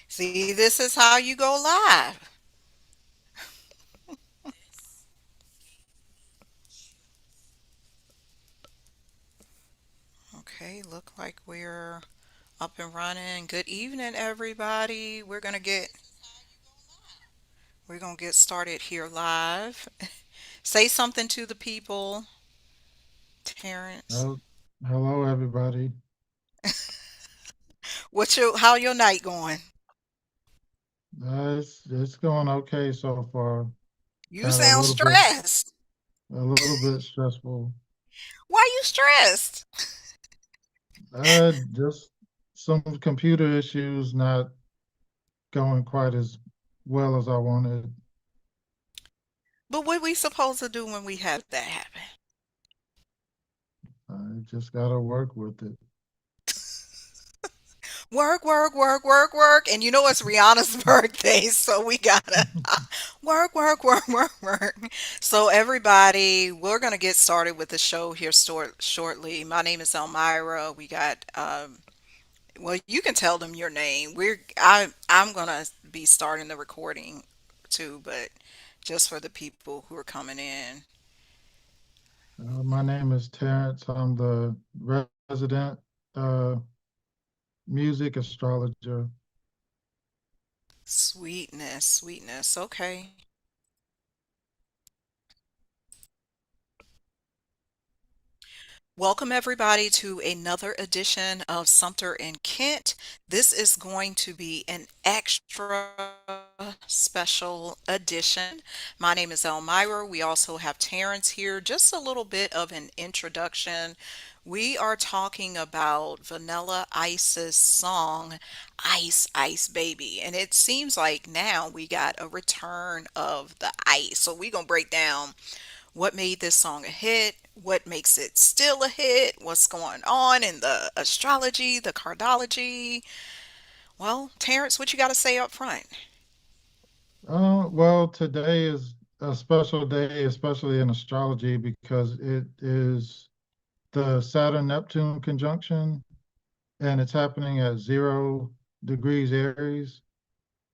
See, this is how you go live. Okay, look like we're up and running. Good evening, everybody. We're gonna get started here live. Say something to the people, Terrence. Hel- Hello, everybody. How your night going? It's going okay so far. You Kind of sound stressed. a little bit stressful. Why you stressed? Just some computer issues not going quite as well as I wanted. But what we supposed to do when we have that happen? I just gotta work with it. Work, work, work, work, work. And you know it's Rihanna's birthday, so we gotta work, work, work, work, work. So everybody, we're gonna get started with the show here shortly. My name is Elmira. We got well, you can tell them your name. I'm gonna be starting the recording too, but just for the people who are coming in. My name is Terrence. I'm the resident uh, music astrologer. Sweetness, sweetness. Okay. Welcome, everybody, to another edition of Sumter and Kent. This is going to be an extra special edition. My name is Elmira. We also have Terrence here. Just a little bit of an introduction. We are talking about Vanilla Ice's song, Ice Ice Baby. And it seems like now we got a return of the ice. So we're going to break down what made this song a hit, what makes it still a hit, what's going on in the astrology, the cardology. Well, Terrence, what you got to say up front? Well, today is a special day, especially in astrology, because it is the Saturn-Neptune conjunction, and it's happening at 0 degrees Aries.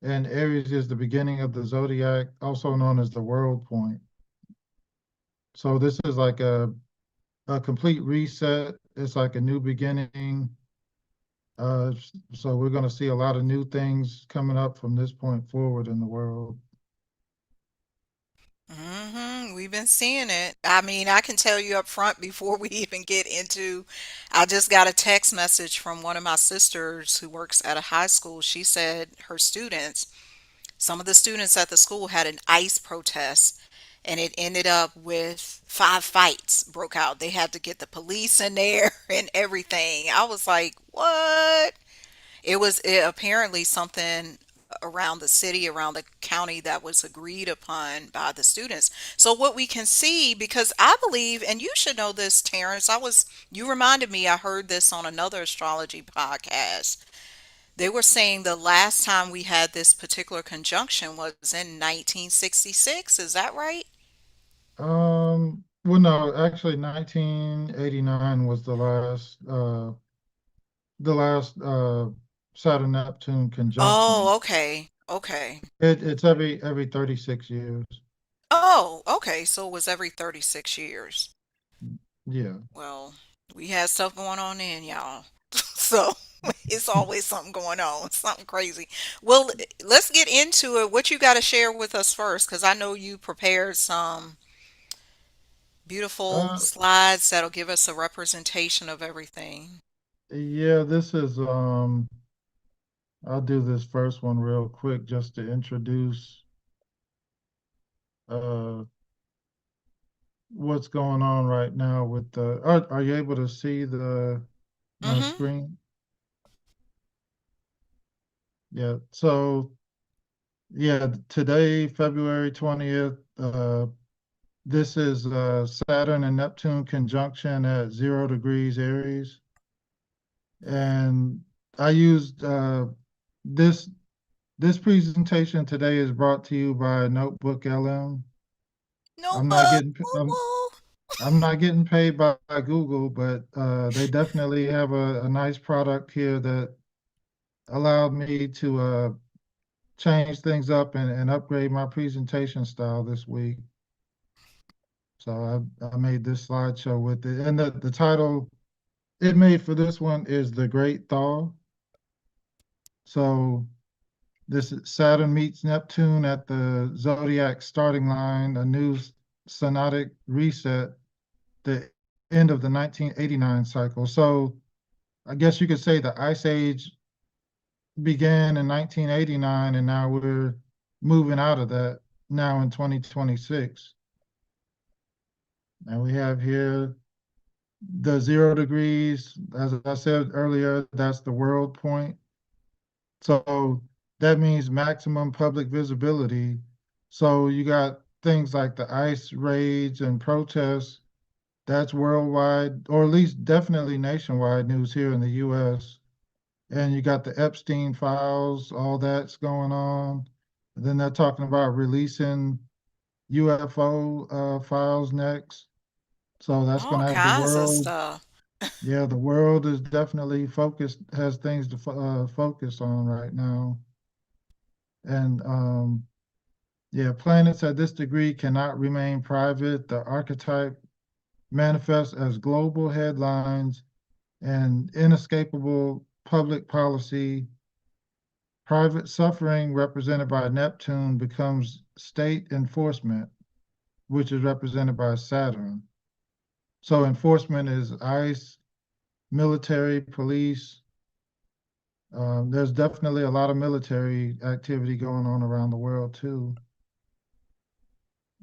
And Aries is the beginning of the zodiac, also known as the world point. So this is like a complete reset. It's like a new beginning. So we're going to see a lot of new things coming up from this point forward in the world. We've been seeing it. I mean, I can tell you up front before we even get into. I just got a text message from one of my sisters who works at a high school. She said her students, some of the students at the school had an ICE protest, and it ended up with 5 fights broke out. They had to get the police in there and everything. I was like, what? Apparently something around the city, around the county that was agreed upon by the students. So what we can see, because I believe, and you should know this, Terrence, you reminded me, I heard this on another astrology podcast. They were saying the last time we had this particular conjunction was in 1966. Is that right? Well, no, actually, 1989 was the last Saturn Neptune conjunction. Oh, okay. Okay. It's every 36 years. Oh, okay. So it was every 36 years. Yeah. Well, we had stuff going on then, y'all. So it's always something going on, something crazy. Well, let's get into it. What you got to share with us first? Because I know you prepared some beautiful Uh, slides that'll give us a representation of everything. yeah, I'll do this first one real quick just to introduce uh what's going on right now with are you able to see my Mm-hmm. screen? Yeah. So yeah, today, February 20th, this is Saturn and Neptune conjunction at 0 degrees Aries. And I used this this presentation today is brought to you by Notebook LM. I'm not Notebook. getting Woo woo. I'm not getting paid by Google, but they definitely have a nice product here that allowed me to change things up and upgrade my presentation style this week. So I made this slideshow with it. And the title it made for this one is The Great Thaw. So this is Saturn meets Neptune at the zodiac starting line, a new synodic reset, the end of the 1989 cycle. So I guess you could say the Ice Age began in 1989, and now we're moving out of that now in 2026. And we have here the 0 degrees, as I said earlier, that's the world point. So that means maximum public visibility. So you got things like the ice raids and protests, that's worldwide, or at least definitely nationwide news here in the US. And you got the Epstein files, all that's going on. And then they're talking about releasing UFO files next. So that's going All to have the kinds of world. stuff. Yeah, the world is definitely focused, has things to focus on right now. And yeah, planets at this degree cannot remain private. The archetype manifests as global headlines and inescapable public policy. Private suffering, represented by Neptune, becomes state enforcement, which is represented by Saturn. So enforcement is ICE, military, police. There's definitely a lot of military activity going on around the world too.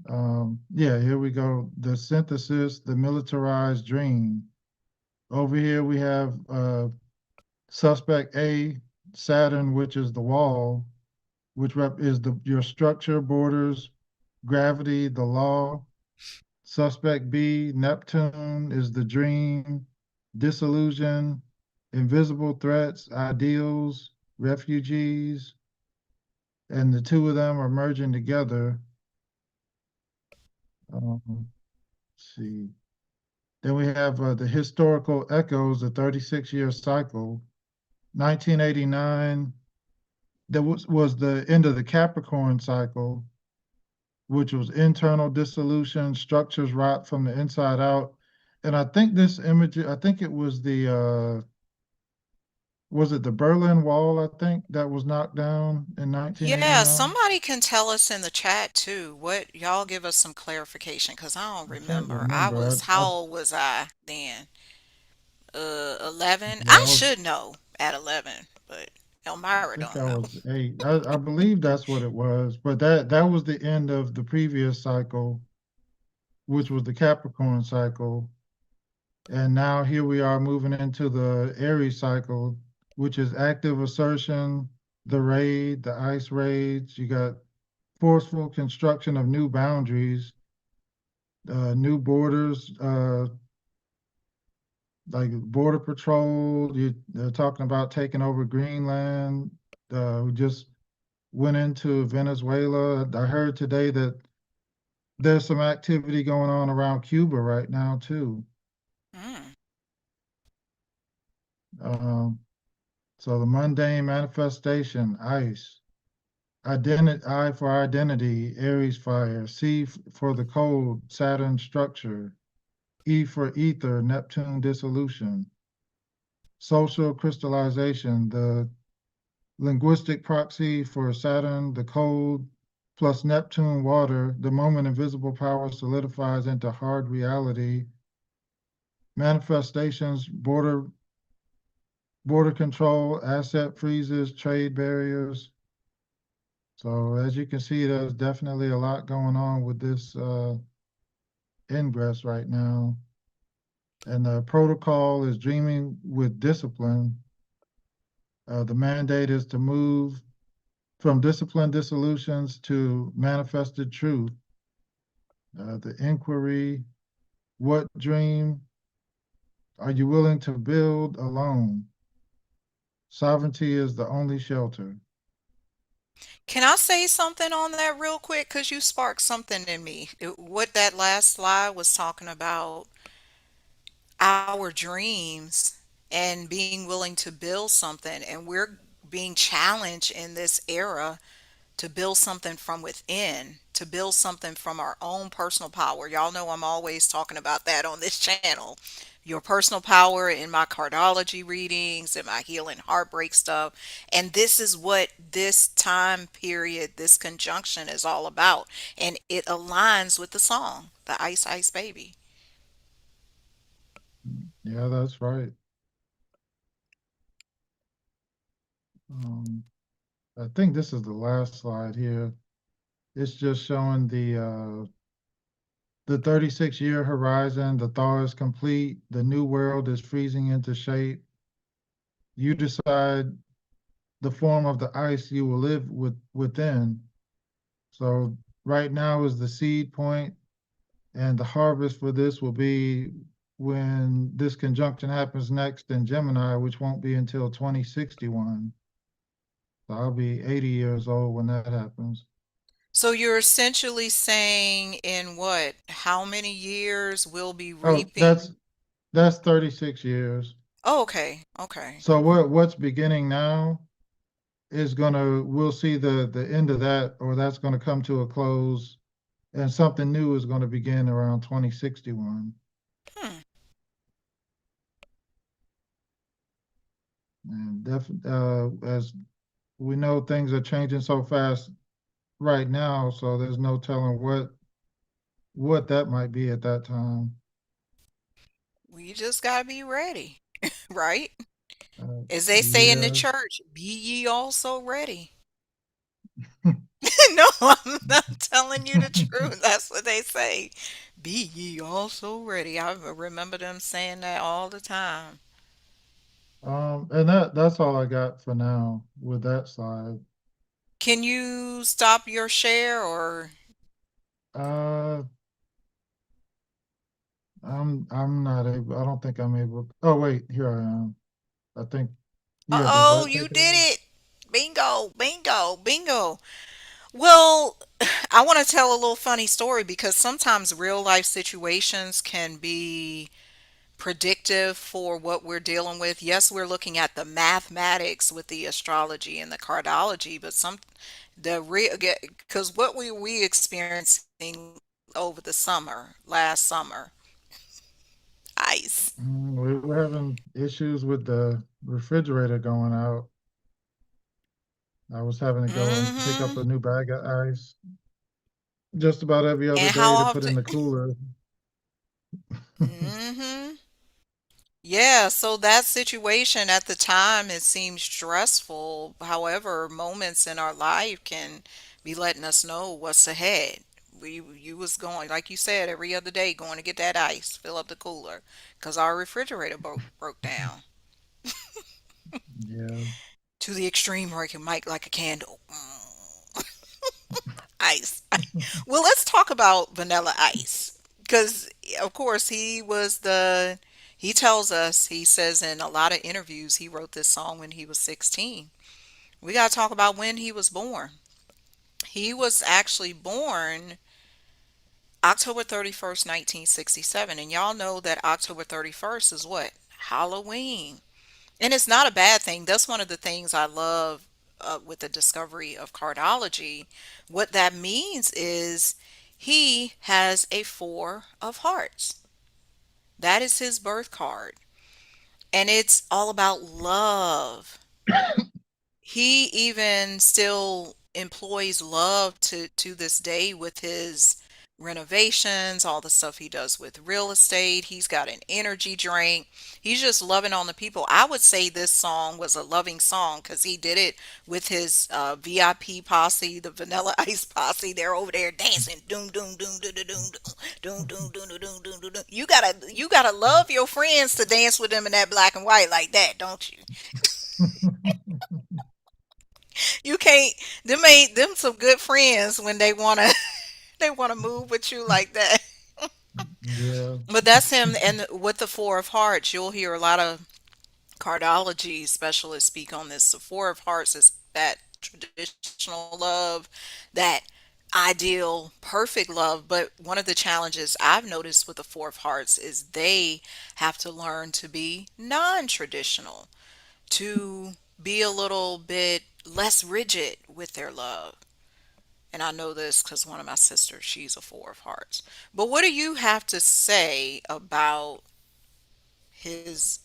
Yeah, here we go. The synthesis, the militarized dream. Over here we have suspect A, Saturn, which is the wall, which is your structure, borders, gravity, the law. Suspect B, Neptune, is the dream, disillusion, invisible threats, ideals, refugees, and the two of them are merging together. Let's see. Then we have the historical echoes, the 36-year cycle. 1989, that was the end of the Capricorn cycle, which was internal dissolution, structures rot from the inside out. And I think this image, I think it was it the Berlin Wall, I think, that was knocked down in Yeah, 1989? somebody can tell us in the chat too. What y'all give us some clarification because I don't I can't remember. remember. How old was I then? 11. Yeah, I should know at 11, but I Elmira think don't I know. was 8. I believe that's what it was, but that was the end of the previous cycle, which was the Capricorn cycle. And now here we are moving into the Aries cycle, which is active assertion, the raid, the ice raids. You got forceful construction of new boundaries, new borders, like border patrol. They're talking about taking over Greenland. We just went into Venezuela. I heard today that there's some activity going on around Cuba right now too. Mm. Um, so the mundane manifestation, ice, identity, I for identity, Aries fire, C for the cold, Saturn structure, E for ether, Neptune dissolution, social crystallization, the linguistic proxy for Saturn, the cold, plus Neptune water, the moment invisible power solidifies into hard reality, manifestations, border control, asset freezes, trade barriers. So as you can see, there's definitely a lot going on with this ingress right now. And the protocol is dreaming with discipline. The mandate is to move from discipline dissolutions to manifested truth. The inquiry, what dream are you willing to build alone? Sovereignty is the only shelter. Can I say something on that real quick? Because you sparked something in me. What that last slide was talking about our dreams and being willing to build something, and we're being challenged in this era to build something from within, to build something from our own personal power. Y'all know I'm always talking about that on this channel. Your personal power in my cardology readings and my healing heartbreak stuff. And this is what this time period, this conjunction is all about. And it aligns with the song, The Ice Ice Baby. Yeah, that's right. Um, I think this is the last slide here. It's just showing the 36-year horizon. The thaw is complete. The new world is freezing into shape. You decide the form of the ice you will live within. So right now is the seed point, and the harvest for this will be when this conjunction happens next in Gemini, which won't be until 2061. So I'll be 80 years old when that happens. So you're essentially saying in what, how many years we'll be Oh, reaping? that's 36 years. Oh, okay, okay. So what's beginning now is gonna we'll see the end of that, or that's gonna come to a close, and something new is gonna begin around 2061. Hmm. And as we know, things are changing so fast right now, so there's no telling what that might be at that time. We just gotta be ready, right? As they say in the Yeah. church, be ye also ready. No, I'm telling you the truth. That's what they say. Be ye also ready. I remember them saying that all the time. And that's all I got for now with that slide. Can you stop your share or? Uh, I'm not able. I don't think I'm able. Oh wait, here I am. I think. Yeah, does Uh-oh, that you take it did away? it. Bingo, bingo, bingo. Well, I want to tell a little funny story because sometimes real life situations can be predictive for what we're dealing with. Yes, we're looking at the mathematics with the astrology and the cardology, but some the real because what we experiencing over the summer, last summer, ice. We're having issues with the refrigerator going out. I was having to go and pick up Mm-hmm. a new bag of ice just about every other And how day to put often? in the cooler. Mm-hmm. Yeah, so that situation at the time, it seemed stressful. However, moments in our life can be letting us know what's ahead. You was going, like you said, every other day going to get that ice, fill up the cooler, because our refrigerator broke down Yeah. to the extreme where it can might like a candle. Ice. Well, let's talk about Vanilla Ice, because of course he tells us, he says in a lot of interviews he wrote this song when he was 16. We got to talk about when he was born. He was actually born October 31st, 1967. And y'all know that October 31st is what? Halloween. And it's not a bad thing. That's one of the things I love with the discovery of cardology. What that means is he has a four of hearts. That is his birth card. And it's all about love. He even still employs love to this day with his renovations, all the stuff he does with real estate. He's got an energy drink. He's just loving on the people. I would say this song was a loving song because he did it with his VIP posse, the Vanilla Ice posse. They're over there dancing, doom doom doom doom doom doom doom doom doom doom doom doom doom. You gotta love your friends to dance with them in that black and white like that, don't you? You can't. Them ain't them some good friends when they wanna they wanna move with you like that. Yeah. But that's him. And with the Four of Hearts, you'll hear a lot of cardology specialists speak on this. The Four of Hearts is that traditional love, that ideal, perfect love. But one of the challenges I've noticed with the Four of Hearts is they have to learn to be non-traditional, to be a little bit less rigid with their love. And I know this because one of my sisters, she's a four of hearts. But what do you have to say about his?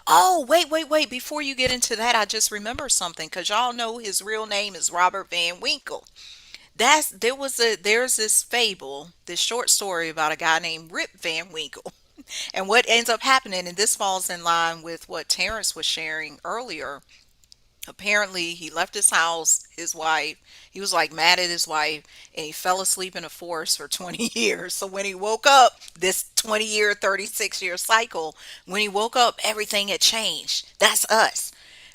Oh, wait. Before you get into that, I just remember something because y'all know his real name is Robert Van Winkle. There's this fable, this short story about a guy named Rip Van Winkle. And what ends up happening, and this falls in line with what Terrence was sharing earlier. Apparently, he left his house, his wife. He was like mad at his wife, and he fell asleep in a forest for 20 years. So when he woke up, this 20-year, 36-year cycle, when he woke up, everything had changed. That's us.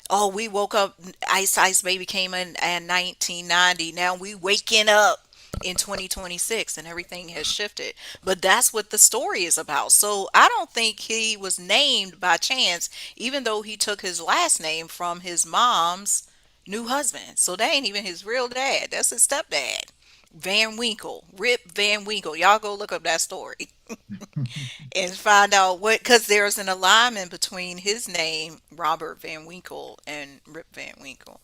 Oh, we woke up, Ice Ice Baby came in 1990. Now we waking up in 2026 and everything has shifted. But that's what the story is about. So I don't think he was named by chance, even though he took his last name from his mom's new husband. So that ain't even his real dad. That's his stepdad. Van Winkle, Rip Van Winkle. Y'all go look up that story and find out what, because there's an alignment between his name, Robert Van Winkle, and Rip Van Winkle.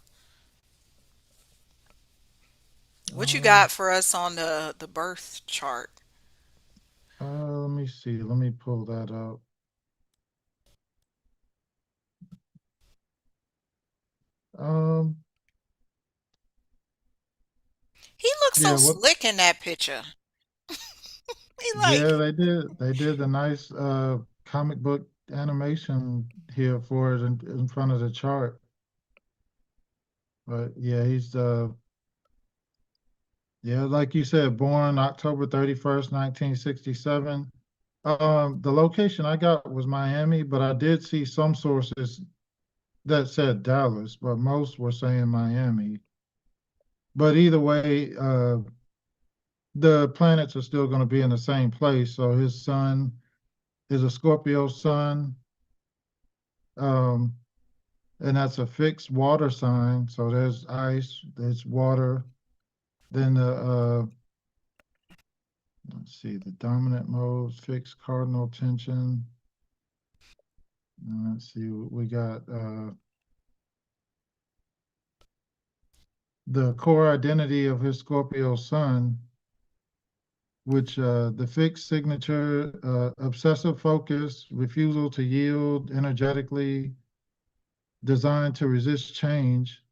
What you Um, got for us on the birth chart? let me see. Let me pull that up. Um, He looks so yeah, what? slick in that picture. He Yeah, like, they did the nice comic book animation here for it in front of the chart. But yeah, yeah, like you said, born October 31st, 1967. The location I got was Miami, but I did see some sources that said Dallas, but most were saying Miami. But either way, the planets are still going to be in the same place. So his sun is a Scorpio sun, um, and that's a fixed water sign. So there's ice, there's water. Then let's see, the dominant modes, fixed cardinal tension. Let's see, we got the core identity of his Scorpio sun, which the fixed signature, obsessive focus, refusal to yield energetically, designed to resist change.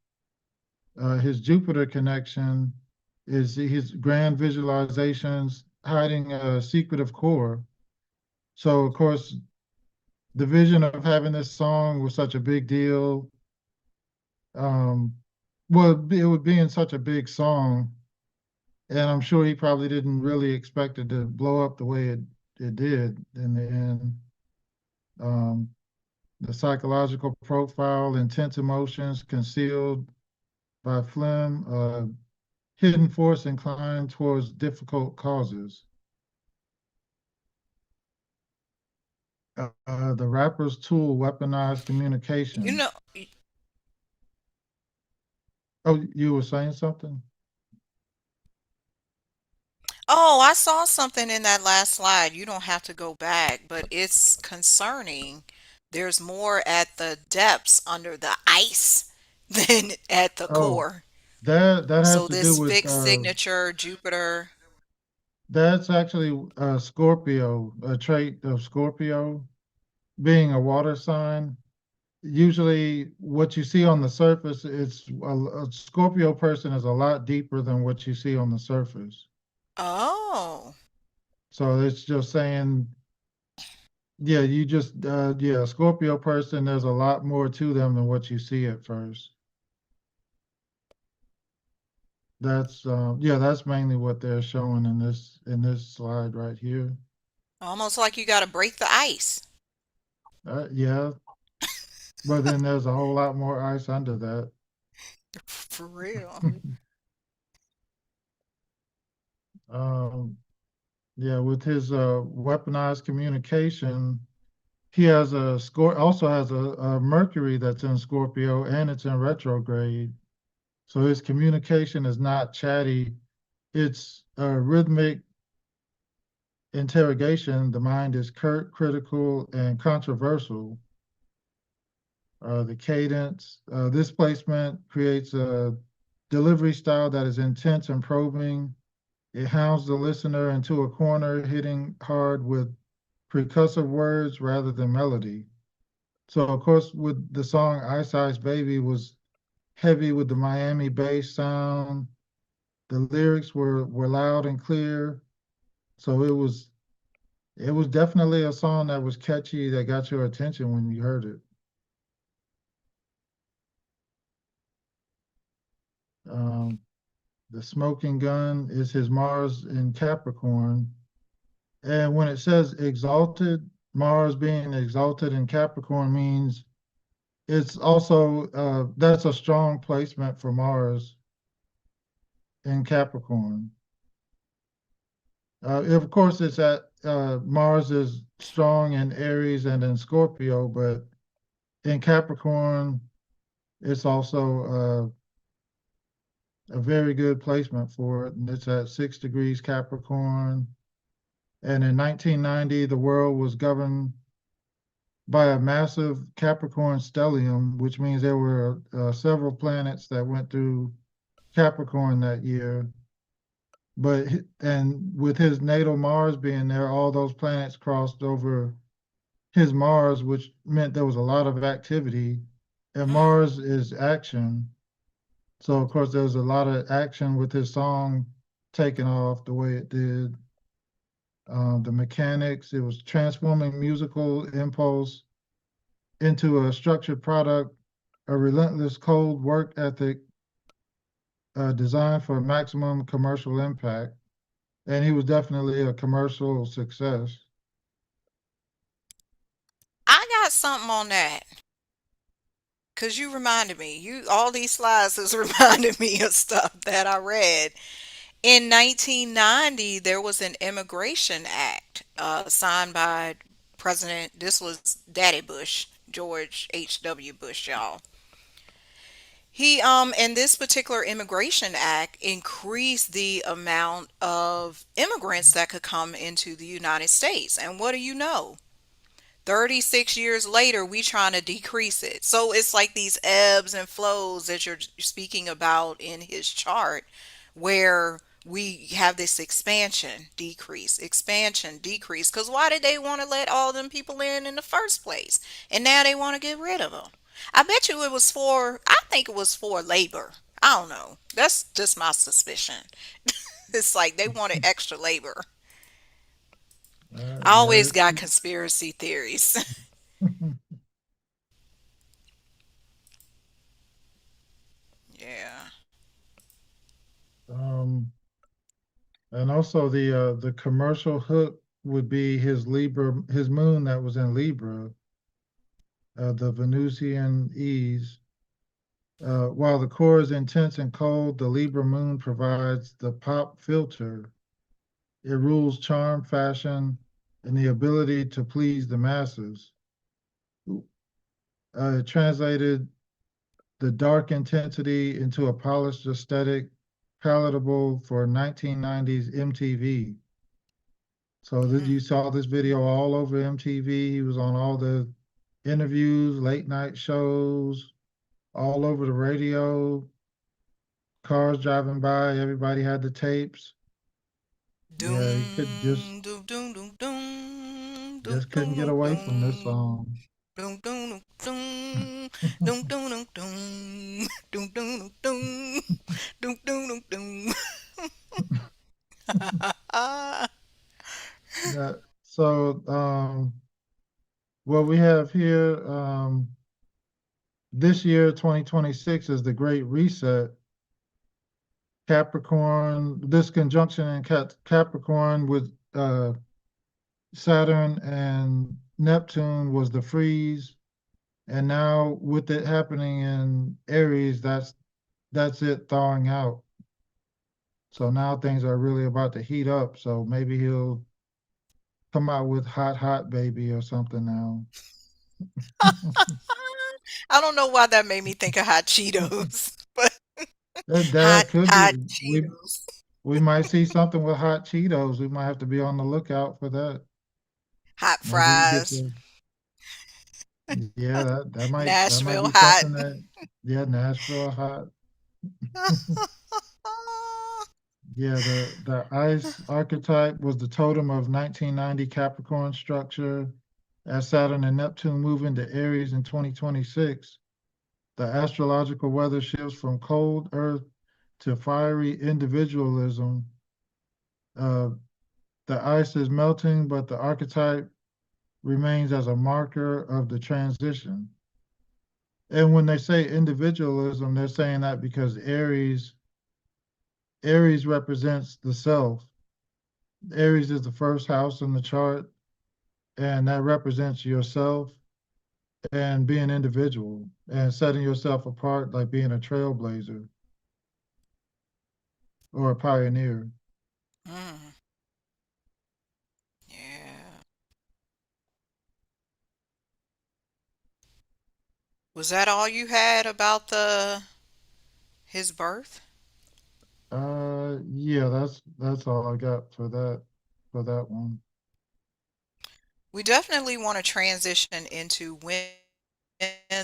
His Jupiter connection is his grand visualizations hiding a secretive core. So, of course, the vision of having this song was such a big deal. Um, well, it would be in such a big song, and I'm sure he probably didn't really expect it to blow up the way it did in the end. Um, the psychological profile, intense emotions concealed by phlegm, hidden force inclined towards difficult causes. The rapper's tool, weaponized you communication. know. Oh, you were saying something? Oh, I saw something in that last slide. You don't have to go back, but it's concerning. There's more at the depths under the ice than at the Oh, core. that has So to do this with fixed signature, Jupiter. that's actually Scorpio, a trait of Scorpio, being a water sign. Usually, what you see on the surface, a Scorpio person is a lot deeper than what you see on the surface. Oh, So it's just saying, yeah, yeah, a Scorpio person, there's a lot more to them than what you see at first. Yeah, that's mainly what they're showing in this slide right here. almost like you got to break the ice. Yeah, but then there's a whole lot more ice under that. For real. Um, yeah, with his weaponized communication, he has also has a Mercury that's in Scorpio and it's in retrograde. So his communication is not chatty. It's rhythmic interrogation. The mind is curt, critical, and controversial. the cadence. This placement creates a delivery style that is intense and probing. It hounds the listener into a corner, hitting hard with percussive words rather than melody. So, of course, with the song Ice Ice Baby was heavy with the Miami bass sound. The lyrics were loud and clear. So it was definitely a song that was catchy that got your attention when you heard it. Um, the smoking gun is his Mars in Capricorn. And when it says exalted, Mars being exalted in Capricorn means it's also that's a strong placement for Mars in Capricorn. Of course, it's at Mars is strong in Aries and in Scorpio, but in Capricorn, it's also a very good placement for it. And it's at 6 degrees Capricorn. And in 1990, the world was governed by a massive Capricorn stellium, which means there were several planets that went through Capricorn that year. But and with his natal Mars being there, all those planets crossed over his Mars, which meant there was a lot of activity. And Mm. Mars is action. So of course there was a lot of action with his song taking off the way it did. The mechanics, it was transforming musical impulse into a structured product, a relentless cold work ethic designed for maximum commercial impact. And he was definitely a commercial success. I got something on that because you reminded me. You all these slides has reminded me of stuff that I read. In 1990, there was an immigration act signed by President. This was Daddy Bush, George H.W. Bush, y'all. He in this particular immigration act increased the amount of immigrants that could come into the United States. And what do you know? 36 years later, we trying to decrease it. So it's like these ebbs and flows that you're speaking about in his chart, where we have this expansion, decrease. Because why did they want to let all them people in the first place? And now they want to get rid of them. I bet you it was for, I think it was for labor. I don't know. That's just my suspicion. It's like they wanted extra labor. I Yeah, always got conspiracy theories. Yeah. um, and also the commercial hook would be his Libra, his moon that was in Libra, the Venusian ease. While the core is intense and cold, the Libra moon provides the pop filter. It rules charm, fashion, and the ability to please the masses. It translated the dark intensity into a polished aesthetic palatable for 1990s MTV. So this, Mm. you saw this video all over MTV. He was on all the interviews, late night shows, all over the radio, cars driving by, everybody had the tapes. Yeah, he could Doom, doom, doom, doom, doom, doom, just couldn't doom, get doom, away from this doom, song. doom, doom, doom, doom, doom, doom, doom, doom, doom, doom, doom, doom, doom, doom. Ah, Yeah. So what we have here this year, 2026, is the Great Reset. Capricorn, this conjunction in Capricorn with Saturn and Neptune was the freeze, and now with it happening in Aries, that's it thawing out. So now things are really about to heat up. So maybe he'll come out with hot, hot baby or something now. I don't know why that made me think of hot Cheetos, but hot, That could be. hot We Cheetos, we might see something with hot Cheetos. We might have to be on the lookout for that. hot Maybe we get fries. the Yeah, that might Nashville be hot. something that, yeah, Nashville hot. Yeah, the ice archetype was the totem of 1990 Capricorn structure. As Saturn and Neptune move into Aries in 2026, the astrological weather shifts from cold earth to fiery individualism. Uh, the ice is melting, but the archetype remains as a marker of the transition. And when they say individualism, they're saying that because Aries represents the self. Aries is the first house in the chart, and that represents yourself and being individual and setting yourself apart, like being a trailblazer or a pioneer. Mm, yeah. Was that all you had about the his birth? Yeah, that's all I got for that one. We definitely want to transition into when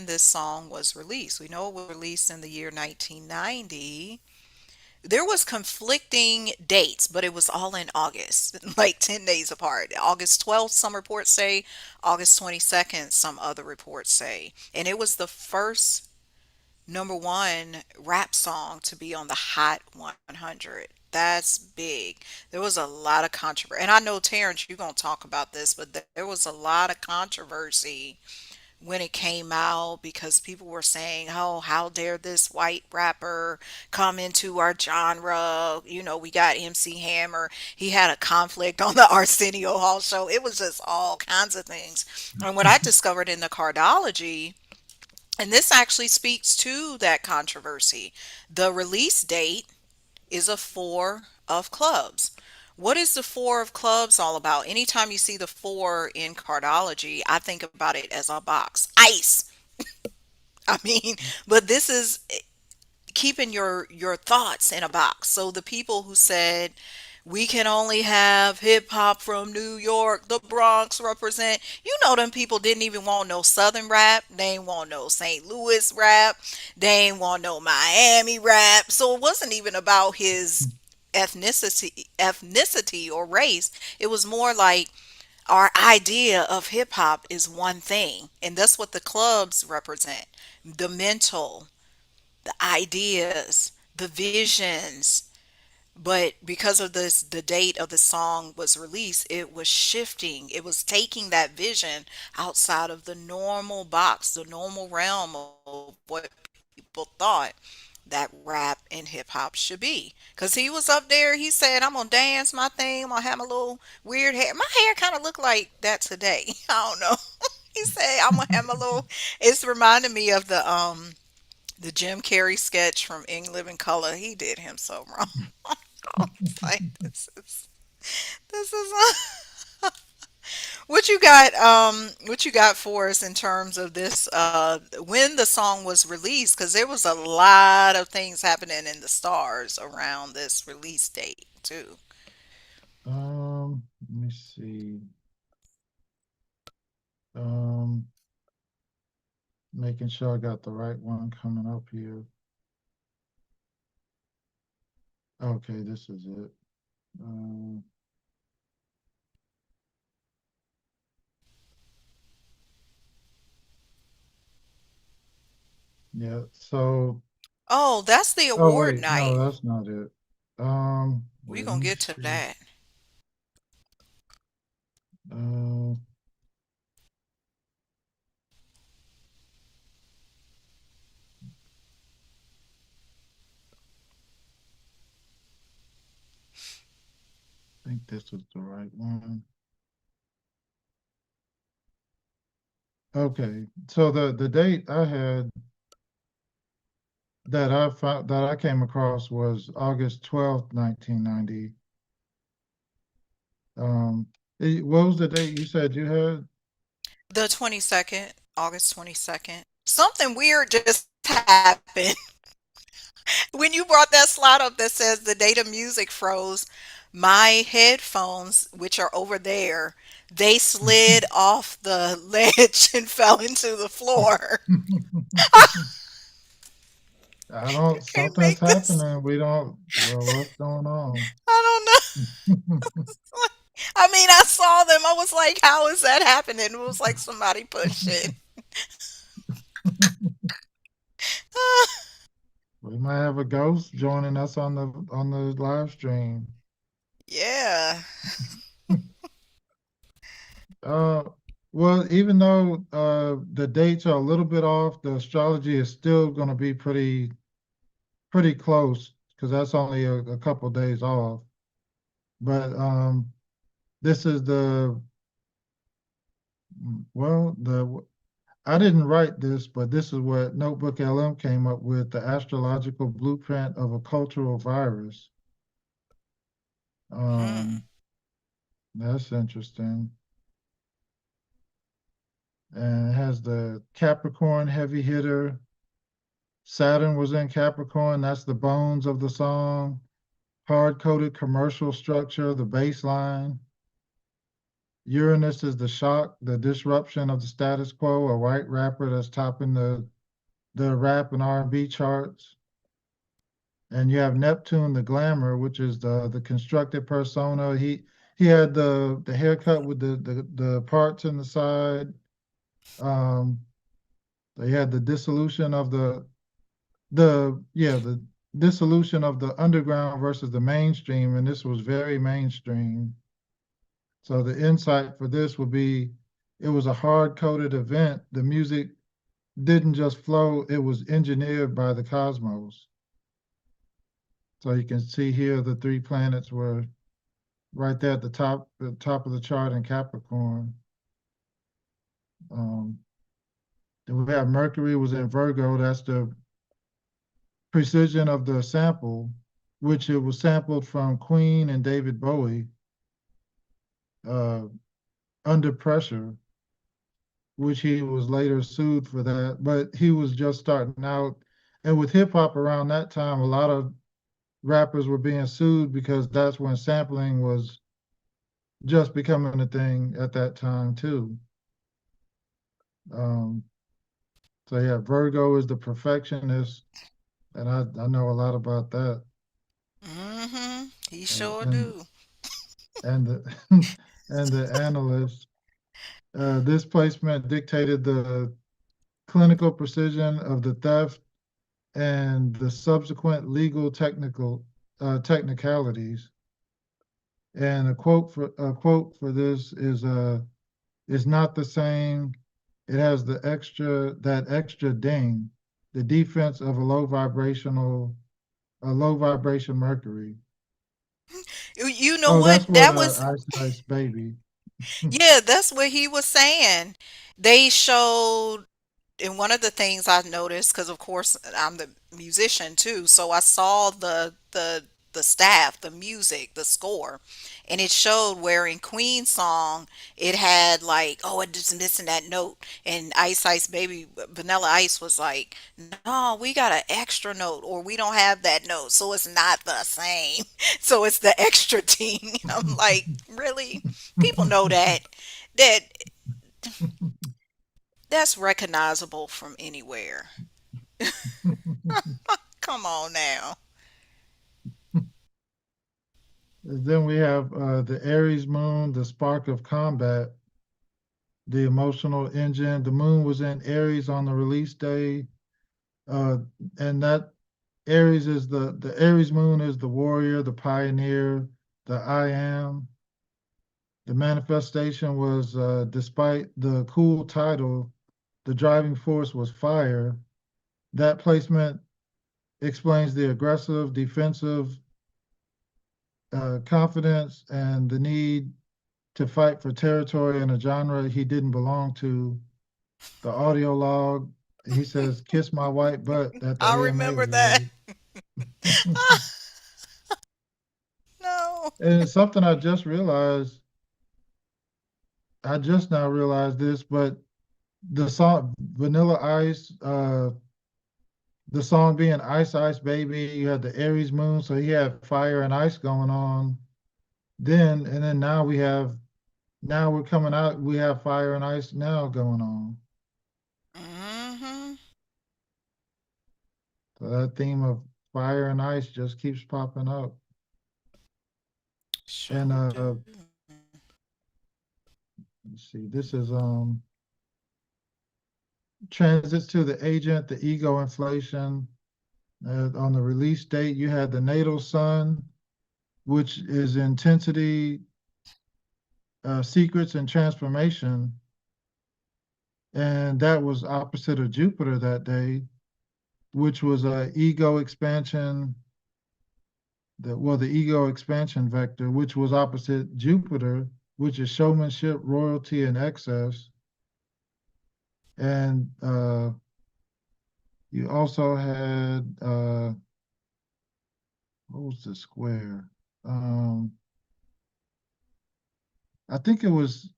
this song was released. We know it was released in the year 1990. There was conflicting dates, but it was all in August, like 10 days apart. August 12th, some reports say, August 22nd, some other reports say. And it was the first number one rap song to be on the Hot 100. That's big. There was a lot of controversy. And I know, Terrence, you're going to talk about this, but there was a lot of controversy when it came out because people were saying, "Oh, how dare this white rapper come into our genre?" You know, we got MC Hammer. He had a conflict on the Arsenio Hall show. It was just all kinds of things. And what I discovered in the cardology, and this actually speaks to that controversy, the release date is a four of clubs. What is the four of clubs all about? Anytime you see the four in cardology, I think about it as a box. Ice. I mean, but this is keeping your thoughts in a box. So the people who said we can only have hip hop from New York, the Bronx represent, you know, them people didn't even want no Southern rap. They ain't want no St. Louis rap. They ain't want no Miami rap. So it wasn't even about his ethnicity or race. It was more like our idea of hip hop is one thing, and that's what the clubs represent: the mental, the ideas, the visions. But because of this, the date of the song was released, it was shifting. It was taking that vision outside of the normal box, the normal realm of what people thought that rap and hip hop should be. Because he was up there, he said, I'm going to dance my thing, I'm going to have my little weird hair. My hair kind of looked like that today. I don't know. He said, I'm going to have my little, it's reminding me of the Jim Carrey sketch from In Living Color. He did him so wrong. I was like, this is what you got for us in terms of this when the song was released, because there was a lot of things happening in the stars around this release date too. Let me see. Um, Making sure I got the right one coming up here. Okay, this is it. Um, yeah. So, Oh, that's the oh award wait, no, night. that's not it. We Let gonna me get to see. that. Uh, I think this was the right one. Okay, so the date I had that I came across was August 12th, 1990. Um, what was the date you said you had? The 22nd, August 22nd. Something weird just happened. When you brought that slide up that says the date of music froze, My headphones, which are over there, they slid off the ledge and fell into the floor. I don't, Can't something's make this. happening. We don't, well, what's going on? I don't know. I mean, I saw them. I was like, how is that happening? It was like somebody pushed it. We might have a ghost joining us on the live stream. Yeah. Uh, well, even though the dates are a little bit off, the astrology is still going to be pretty close because that's only a couple days off. But this is well, the I didn't write this, but this is what Notebook LM came up with, the astrological blueprint of a cultural virus. Hmm. Um, that's interesting. And it has the Capricorn heavy hitter. Saturn was in Capricorn. That's the bones of the song. Hard coded commercial structure, the bass line. Uranus is the shock, the disruption of the status quo, a white rapper that's topping the rap and R&B charts. And you have Neptune, the glamour, which is the constructed persona. He had the haircut with the parts in the side. Um, they had the dissolution of the dissolution of the underground versus the mainstream, and this was very mainstream. So the insight for this would be it was a hard coded event. The music didn't just flow, it was engineered by the cosmos. So you can see here the three planets were right there at the top of the chart in Capricorn. Um, then we have Mercury was in Virgo. That's the precision of the sample, which it was sampled from Queen and David Bowie, uh, Under Pressure, which he was later sued for that. But he was just starting out. And with hip hop around that time, a lot of rappers were being sued because that's when sampling was just becoming a thing at that time too. Um, so yeah, Virgo is the perfectionist, and I know a lot about that. Hmm. He Uh, sure and do. and the and the analyst. This placement dictated the clinical precision of the theft and the subsequent legal technicalities. And a quote for this is not the same. It has that extra ding, the defense of a low vibration Mercury. You know Oh, what? that's what That was, Ice Ice Baby. yeah, that's what he was saying. They showed, and one of the things I noticed, because of course I'm the musician too, so I saw the staff, the music, the score, and it showed where in Queen's song it had like, oh, it just missing that note, and Ice Ice Baby Vanilla Ice was like, no, we got an extra note, or we don't have that note, so it's not the same, so it's the extra ting. I'm like, really? People know that that's recognizable from anywhere. Come on now. Then we have the Aries moon, the spark of combat, the emotional engine. The moon was in Aries on the release day, uh, and that Aries is the Aries moon is the warrior, the pioneer, the I am. The manifestation was despite the cool title, the driving force was fire. That placement explains the aggressive, defensive confidence and the need to fight for territory in a genre he didn't belong to. The audio log, he says, "Kiss my white butt" at the I AMA remember that. release. No. And it's something I just realized. I just now realized this, but the song Vanilla Ice, the song being Ice Ice Baby, you had the Aries moon, so he had fire and ice going on. And then now we're coming out, we have fire and ice now going on. Mm-hmm. So that theme of fire and ice just keeps popping up. And Sure do. let's see, this is transits to the agent, the ego inflation. On the release date, you had the natal sun, which is intensity, secrets, and transformation. And that was opposite of Jupiter that day, which was a ego expansion, the ego expansion vector, which was opposite Jupiter, which is showmanship, royalty, and excess. And you also had what was the square? Um, I think it was.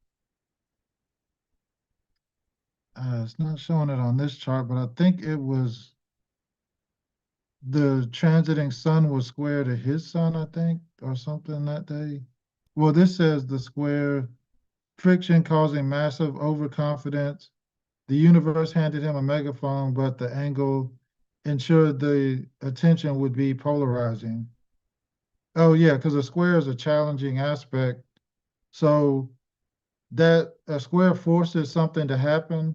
It's not showing it on this chart, but I think it was the transiting sun was square to his sun, I think, or something that day. Well, this says the square friction causing massive overconfidence. The universe handed him a megaphone, but the angle ensured the attention would be polarizing. Oh, yeah, because a square is a challenging aspect. So that a square forces something to happen,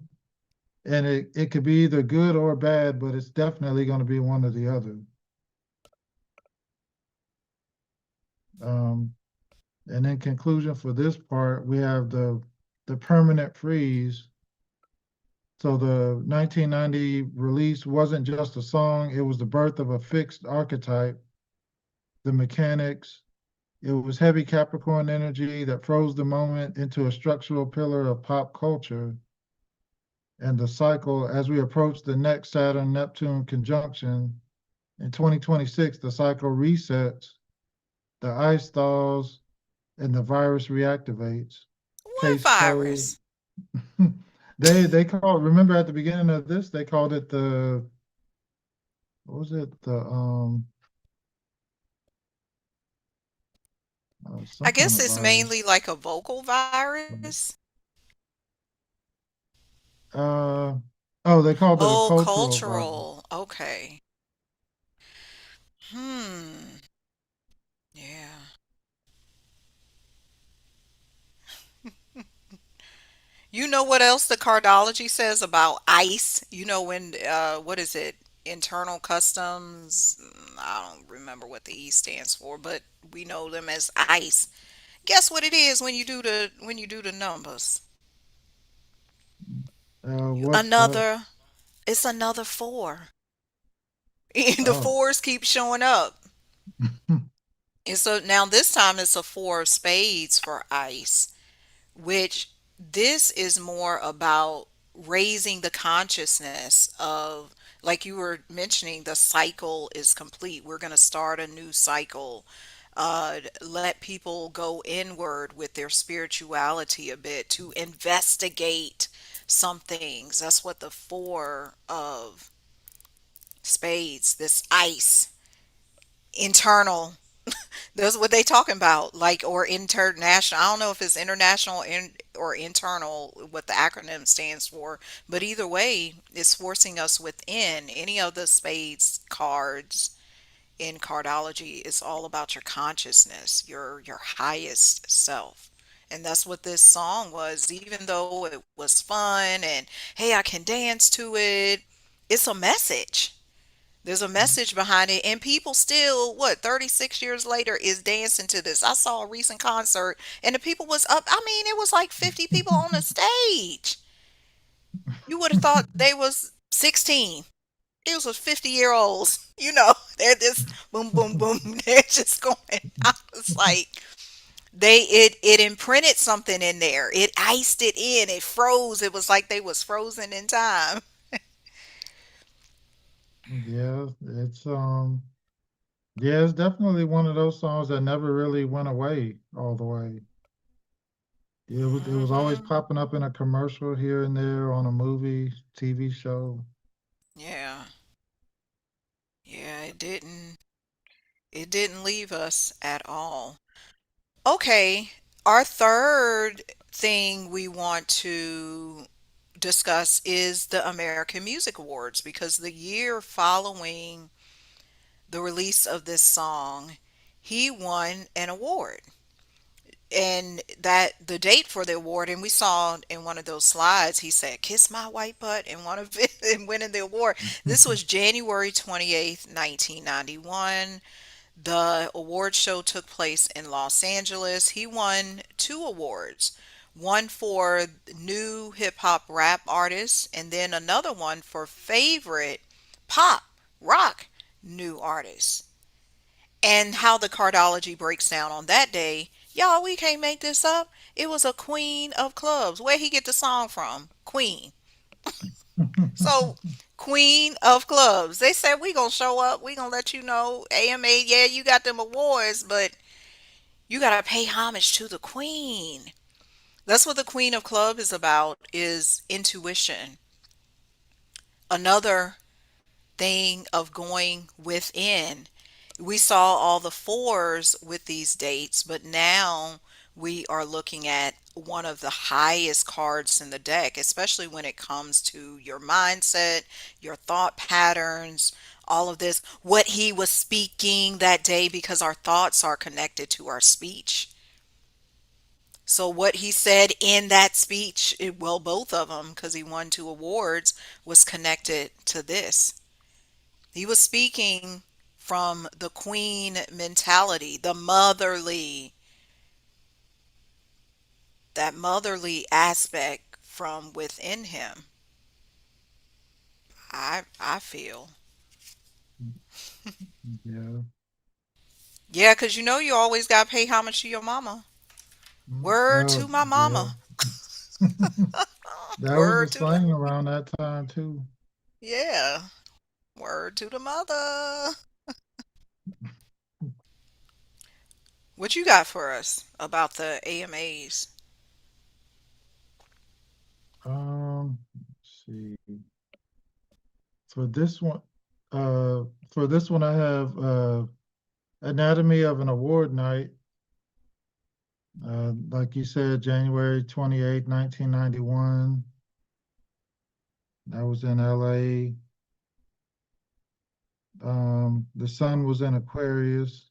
and it could be either good or bad, but it's definitely going to be one or the other. Um, and in conclusion for this part, we have the permanent freeze. So the 1990 release wasn't just a song, it was the birth of a fixed archetype, the mechanics. It was heavy Capricorn energy that froze the moment into a structural pillar of pop culture. And the cycle, as we approach the next Saturn-Neptune conjunction in 2026, the cycle resets, the ice thaws, and the virus reactivates. What Case closed. virus? They called, remember at the beginning of this, they called it the, what was it? The I something guess it's virus. mainly like a vocal virus. Uh oh, they called it a Oh, cultural virus. cultural. Okay. Hmm. Yeah. You know what else the cardology says about ICE? You know when what is it? Internal customs. I don't remember what the E stands for, but we know them as ICE. Guess what it is when you do the numbers? What Another it's another 4. And the oh. fours keep showing up. And so now this time it's a 4 of spades for ICE, which this is more about raising the consciousness of, like you were mentioning, the cycle is complete. We're going to start a new cycle. Let people go inward with their spirituality a bit to investigate some things. That's what the 4 of spades, this ice, internal, that's what they talking about, like, or international. I don't know if it's international or internal, what the acronym stands for, but either way, it's forcing us within. Any of the spades cards in cardology is all about your consciousness, your highest self. And that's what this song was, even though it was fun and hey, I can dance to it. It's a message. There's a message behind it, and people still, what, 36 years later, is dancing to this. I saw a recent concert, and the people was up. I mean, it was like 50 people on the stage. You would have thought they was 16. It was 50-year-olds. They're just boom, boom, boom. They're just going. I was like, it imprinted something in there. It iced it in. It froze. It was like they was frozen in time. Yeah, it's definitely one of those songs that never really went away all the way. It was always Hmm. popping up in a commercial here and there on a movie, TV show. Yeah. Yeah, it didn't leave us at all. Okay, our third thing we want to discuss is the American Music Awards because the year following the release of this song, he won an award. And that the date for the award, and we saw in one of those slides, he said, "Kiss my white butt," in one of it, and winning the award. This was January 28th, 1991. The award show took place in Los Angeles. He won two awards, one for new hip hop rap artist, and then another one for favorite pop rock new artist. And how the cardology breaks down on that day, y'all, we can't make this up. It was a queen of clubs. Where he get the song from? Queen. So, queen of clubs. They said we gonna show up. We gonna let you know. AMA, yeah, you got them awards, but you gotta pay homage to the queen. That's what the queen of club is about. Is intuition. Another thing of going within. We saw all the fours with these dates, but now we are looking at one of the highest cards in the deck, especially when it comes to your mindset, your thought patterns, all of this, what he was speaking that day, because our thoughts are connected to our speech. So what he said in that speech, well, both of them, because he won two awards, was connected to this. He was speaking from the queen mentality, the motherly, that motherly aspect from within him. I feel. Yeah. Yeah, because you know you always got to pay homage to your mama. Word to my Yeah. mama. That was the Word to the. slang around that time too. Yeah. Word to the mother. What you got for us about the AMAs? Let's see. For this one, uh, for this one, I have Anatomy of an Award Night. Like you said, January 28th, 1991. That was in LA. The sun was in Aquarius.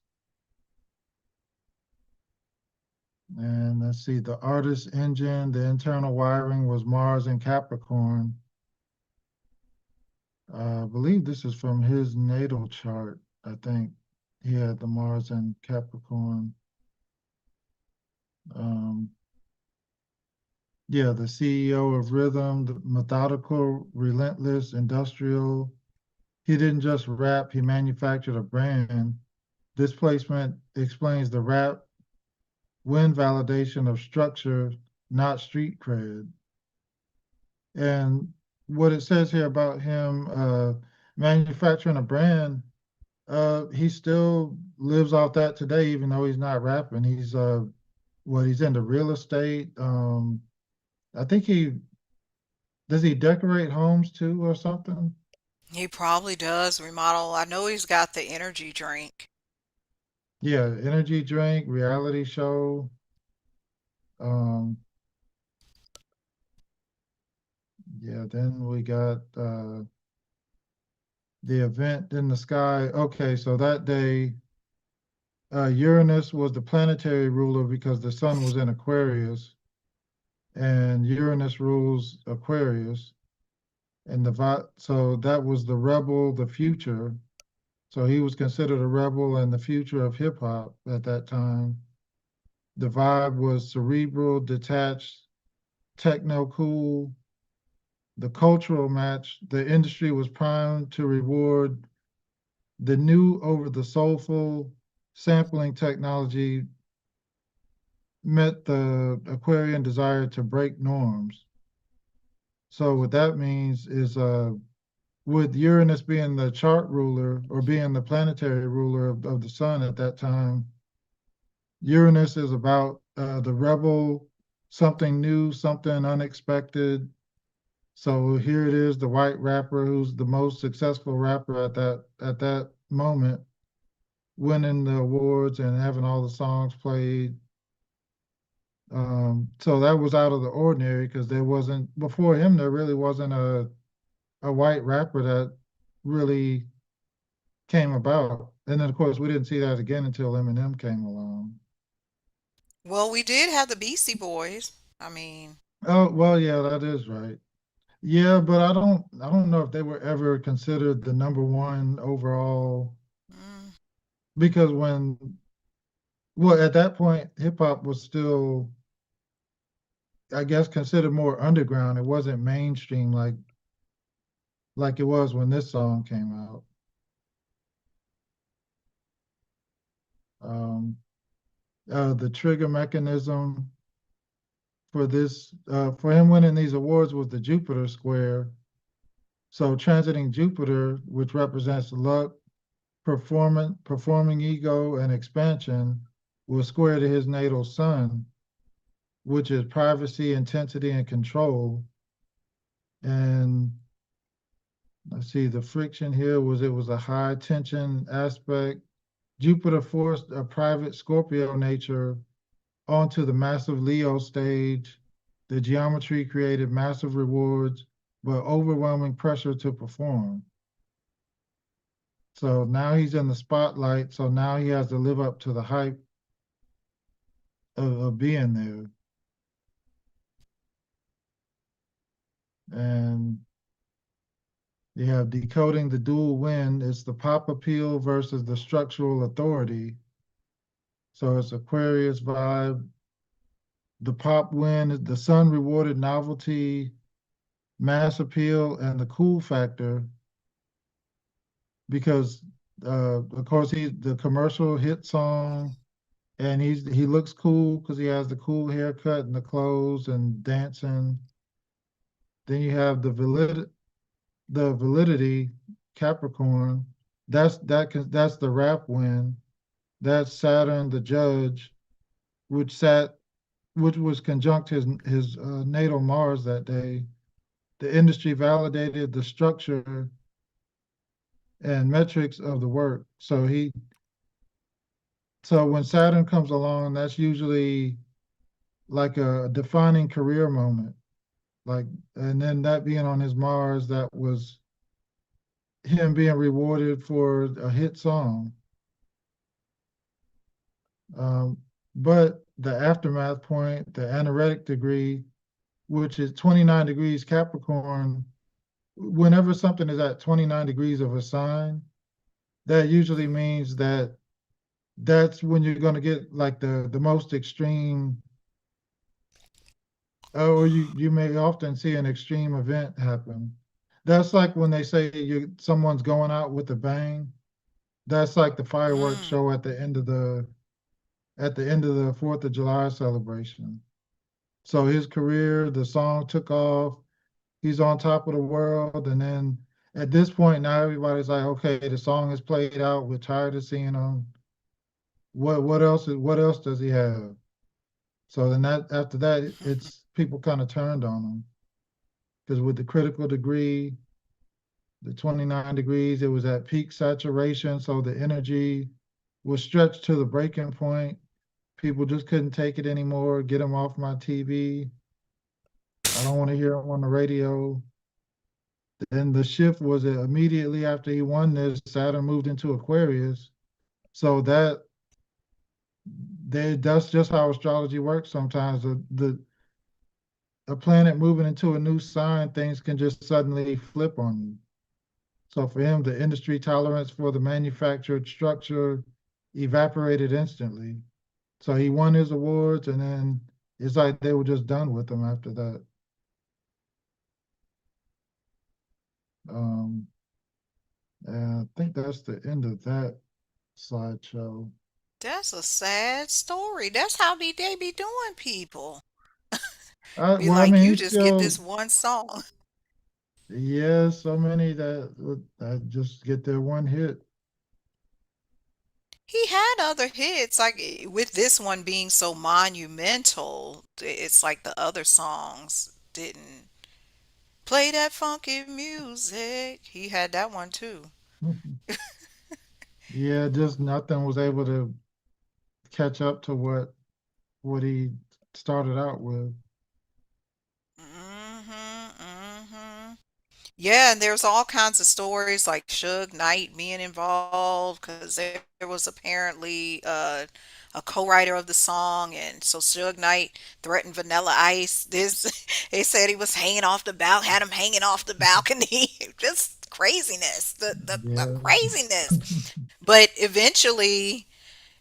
And let's see, the artist engine, the internal wiring was Mars and Capricorn. I believe this is from his natal chart. I think he had the Mars and Capricorn. Um, yeah, the CEO of Rhythm, the methodical, relentless, industrial. He didn't just rap, he manufactured a brand. This placement explains the rap win validation of structure, not street cred. And what it says here about him manufacturing a brand, he still lives off that today, even though he's not rapping. He's into real estate. I think he does he decorate homes too or something? He probably does remodel. I know he's got the energy drink. Yeah, energy drink, reality show. Um, yeah, then we got the event in the sky. Okay, so that day, Uranus was the planetary ruler because the sun was in Aquarius, and Uranus rules Aquarius. And so that was the rebel, the future. So he was considered a rebel and the future of hip hop at that time. The vibe was cerebral, detached, techno cool. The cultural match, the industry was primed to reward the new over the soulful. Sampling technology met the Aquarian desire to break norms. So what that means is with Uranus being the chart ruler or being the planetary ruler of the sun at that time, Uranus is about the rebel, something new, something unexpected. So here it is, the white rapper who's the most successful rapper at that moment, winning the awards and having all the songs played. So that was out of the ordinary because there wasn't before him. There really wasn't a white rapper that really came about. And then of course we didn't see that again until Eminem came along. Well, we did have the Beastie Boys. I mean, Oh well, yeah, that is right. Yeah, but I don't know if they were ever considered the number one overall mm, because well at that point hip hop was still I guess considered more underground. It wasn't mainstream like it was when this song came out. Um, the trigger mechanism for him winning these awards was the Jupiter square. So transiting Jupiter, which represents luck, performing ego, and expansion, was square to his natal sun, which is privacy, intensity, and control. And let's see, the friction here was it was a high tension aspect. Jupiter forced a private Scorpio nature onto the massive Leo stage. The geometry created massive rewards, but overwhelming pressure to perform. So now he's in the spotlight. So now he has to live up to the hype of being there. And you have decoding the dual win. It's the pop appeal versus the structural authority. So it's Aquarius vibe. The pop win, the sun rewarded novelty, mass appeal, and the cool factor because of course he's the commercial hit song and he looks cool because he has the cool haircut and the clothes and dancing. Then you have the validity Capricorn. That's the rap win. That's Saturn the judge, which sat which was conjunct his natal Mars that day. The industry validated the structure and metrics of the work. So when Saturn comes along, that's usually like a defining career moment. Like, and then that being on his Mars, that was him being rewarded for a hit song. Um, but the aftermath point, the anaretic degree, which is 29 degrees Capricorn, whenever something is at 29 degrees of a sign, that usually means that's when you're going to get like the most extreme or you may often see an extreme event happen. That's like when they say someone's going out with a bang. That's like the fireworks mm. show at the end of the Fourth of July celebration. So his career, the song took off. He's on top of the world, and then at this point now everybody's like, okay, the song is played out. We're tired of seeing him. What else does he have? So then that after that, it's people kind of turned on him because with the critical degree, the 29 degrees, it was at peak saturation. So the energy was stretched to the breaking point. People just couldn't take it anymore. Get him off my TV. I don't want to hear him on the radio. Then the shift was that immediately after he won this, Saturn moved into Aquarius. So that's just how astrology works sometimes. A planet moving into a new sign, things can just suddenly flip on you. So for him, the industry tolerance for the manufactured structure evaporated instantly. So he won his awards, and then it's like they were just done with him after that. Um, and I think that's the end of that slideshow. That's a sad story. That's how they be doing people. Be Well, I like, mean, you he's just get this still, one song. yeah, so many that just get their one hit. He had other hits, like with this one being so monumental, it's like the other songs didn't play that funky music. He had that one too. Yeah, just nothing was able to catch up to what he started out with. Mm-hmm. Yeah, and there's all kinds of stories like Suge Knight being involved because there was apparently a co-writer of the song, and so Suge Knight threatened Vanilla Ice. This they said he was hanging off the had him hanging off the balcony. Just craziness, the Yeah. craziness. But eventually,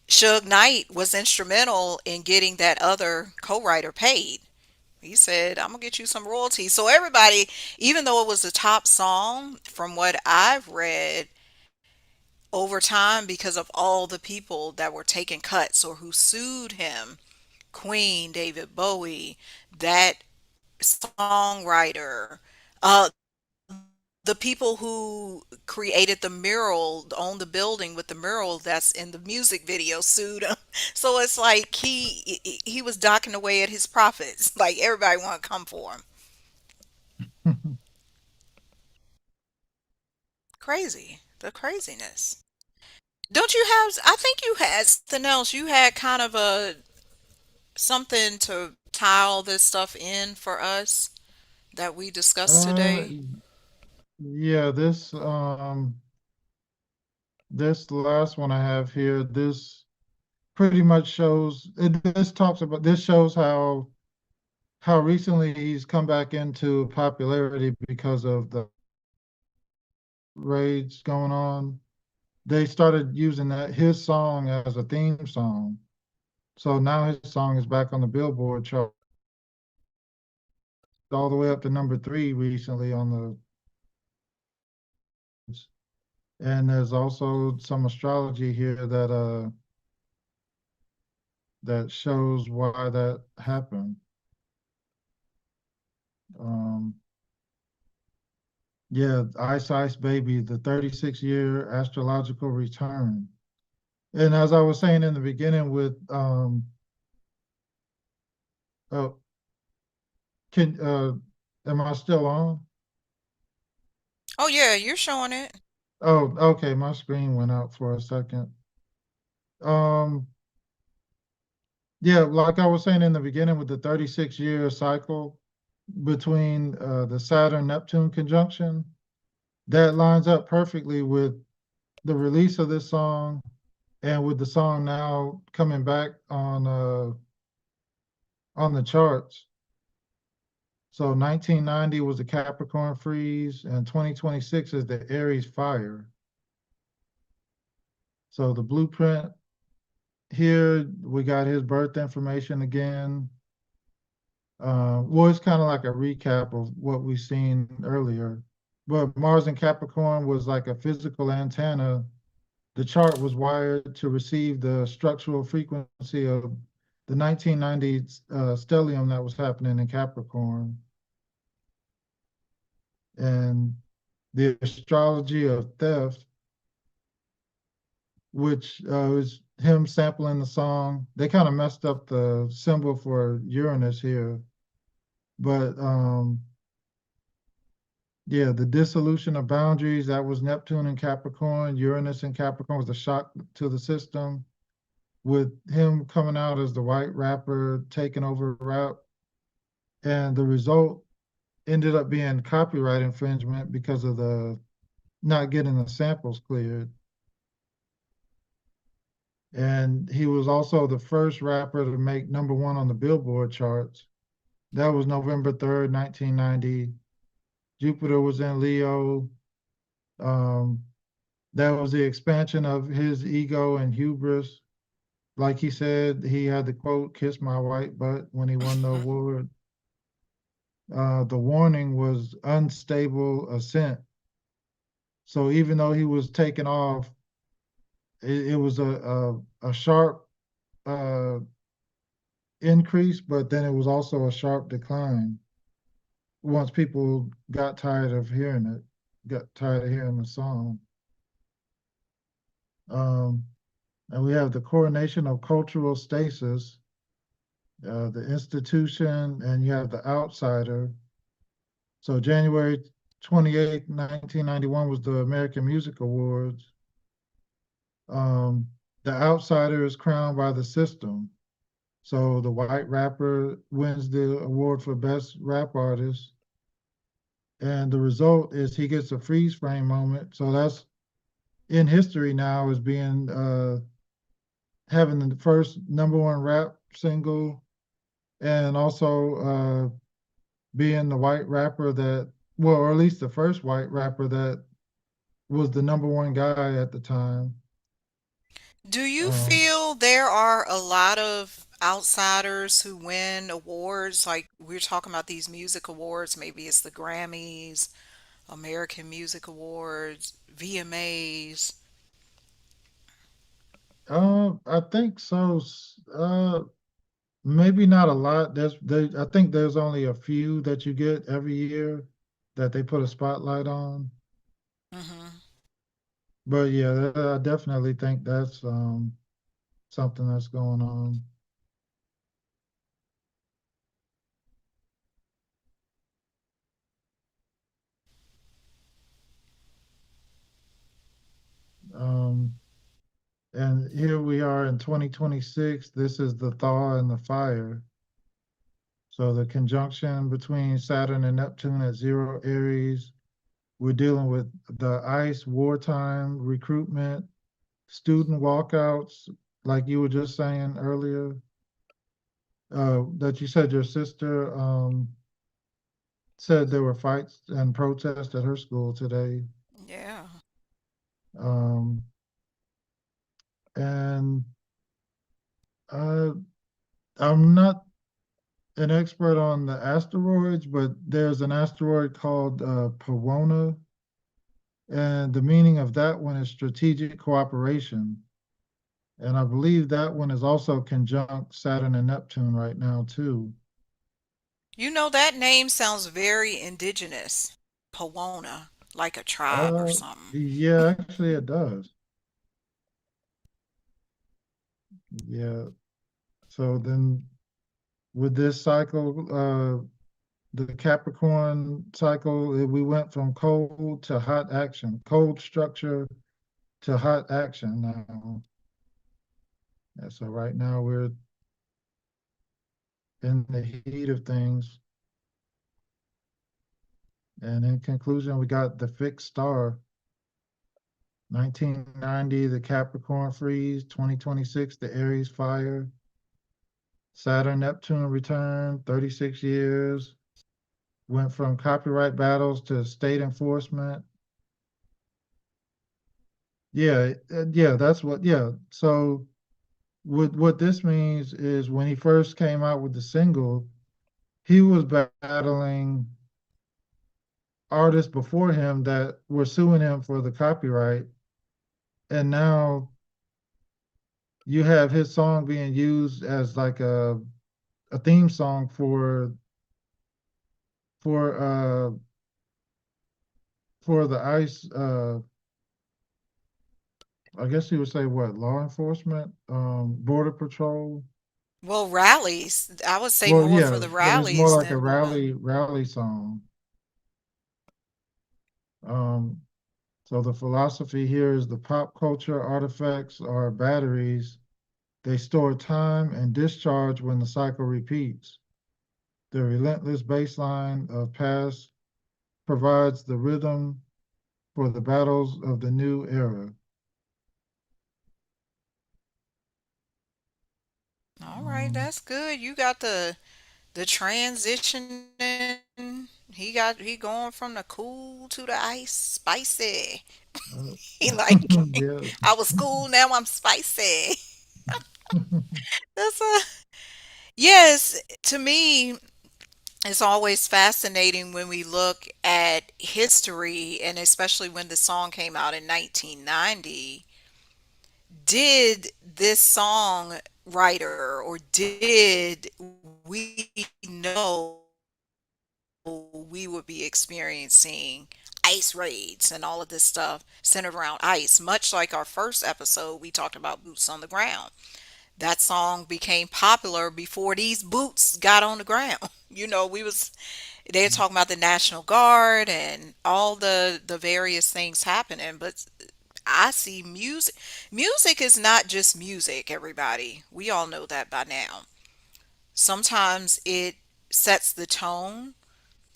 Suge Knight was instrumental in getting that other co-writer paid. He said, I'm gonna get you some royalties. So everybody, even though it was the top song, from what I've read over time, because of all the people that were taking cuts or who sued him, Queen, David Bowie, that songwriter, the people who created the mural, owned the building with the mural that's in the music video, sued him. So it's like he was docking away at his profits. Like everybody want to come for him. Crazy. The craziness. Don't you have, I think you had something else. You had kind of a something to tie all this stuff in for us that we discussed Uh, today. yeah, this last one I have here, this pretty much shows this shows how recently he's come back into popularity because of the raids going on. They started using his song as a theme song. So now his song is back on the Billboard chart, all the way up to number three recently on the. And there's also some astrology here that shows why that happened. Um, yeah, Ice Ice Baby, the 36-year astrological return. And as I was saying in the beginning with oh, can am I still on? Oh yeah, you're showing it. Oh, okay, my screen went out for a second. Um, yeah, like I was saying in the beginning with the 36-year cycle between the Saturn-Neptune conjunction, that lines up perfectly with the release of this song and with the song now coming back on the charts. So 1990 was the Capricorn freeze, and 2026 is the Aries fire. So the blueprint here, we got his birth information again. Well, it's kind of like a recap of what we've seen earlier. But Mars and Capricorn was like a physical antenna. The chart was wired to receive the structural frequency of the 1990 stellium that was happening in Capricorn. And the astrology of theft, which is him sampling the song. They kind of messed up the symbol for Uranus here. But yeah, the dissolution of boundaries, that was Neptune and Capricorn. Uranus and Capricorn was a shock to the system, with him coming out as the white rapper, taking over rap. And the result ended up being copyright infringement because of the not getting the samples cleared. And he was also the first rapper to make number one on the Billboard charts. That was November 3rd, 1990. Jupiter was in Leo. Um, that was the expansion of his ego and hubris. Like he said, he had the quote, "Kiss my white butt" when he won the award. The warning was unstable ascent. So even though he was taken off, it was a sharp uh, increase, but then it was also a sharp decline once people got tired of hearing it, got tired of hearing the song. Um, and we have the coronation of cultural stasis, the institution, and you have the outsider. So January 28th, 1991 was the American Music Awards. Um, the outsider is crowned by the system. So the white rapper wins the award for best rap artist, and the result is he gets a freeze frame moment. So that's in history now as being having the first number one rap single, and also being the white rapper that, well, or at least the first white rapper that was the number one guy at the time. Do you Um, feel there are a lot of outsiders who win awards? Like we're talking about these music awards, maybe it's the Grammys, American Music Awards, VMAs. I think so. Maybe not a lot. I think there's only a few that you get every year that they put a spotlight on. Hmm. But yeah, I definitely think that's something that's going on. Um, and here we are in 2026. This is the thaw and the fire. So the conjunction between Saturn and Neptune at zero Aries. We're dealing with the ICE, wartime, recruitment, student walkouts, like you were just saying earlier, that you said your sister said there were fights and protests at her school today. Yeah. Um, and uh, I'm not an expert on the asteroids, but there's an asteroid called Powona, and the meaning of that one is strategic cooperation. And I believe that one is also conjunct Saturn and Neptune right now too. You know, that name sounds very indigenous. Powona, like a tribe or something. Yeah, actually it does. Yeah. So then with this cycle, the Capricorn cycle, we went from cold to hot action, cold structure to hot action now. And so right now we're in the heat of things. And in conclusion, we got the fixed star. 1990, the Capricorn freeze. 2026, the Aries fire. Saturn Neptune return, 36 years. Went from copyright battles to state enforcement. Yeah, yeah, that's what, yeah. So what this means is when he first came out with the single, he was battling artists before him that were suing him for the copyright. And now you have his song being used as like a theme song for uh for the ICE I guess you would say what, law enforcement, border patrol. Well, rallies. I would say Well, more for yeah, the but it's more rallies like a than border. rally song. Um, so the philosophy here is the pop culture artifacts are batteries. They store time and discharge when the cycle repeats. The relentless baseline of past provides the rhythm for the battles of the new era. All right, Um, that's good. You got the transitioning. He going from the cool to the ice spicy. He like yeah. I was cool, now I'm spicy. That's a yes, to me it's always fascinating when we look at history and especially when the song came out in 1990. Did this song writer or did we know we would be experiencing ice raids and all of this stuff centered around ice? Much like our first episode, we talked about boots on the ground. That song became popular before these boots got on the ground. You know, we was they're talking about the National Guard and all the various things happening, but I see music. Music is not just music, everybody. We all know that by now. Sometimes it sets the tone.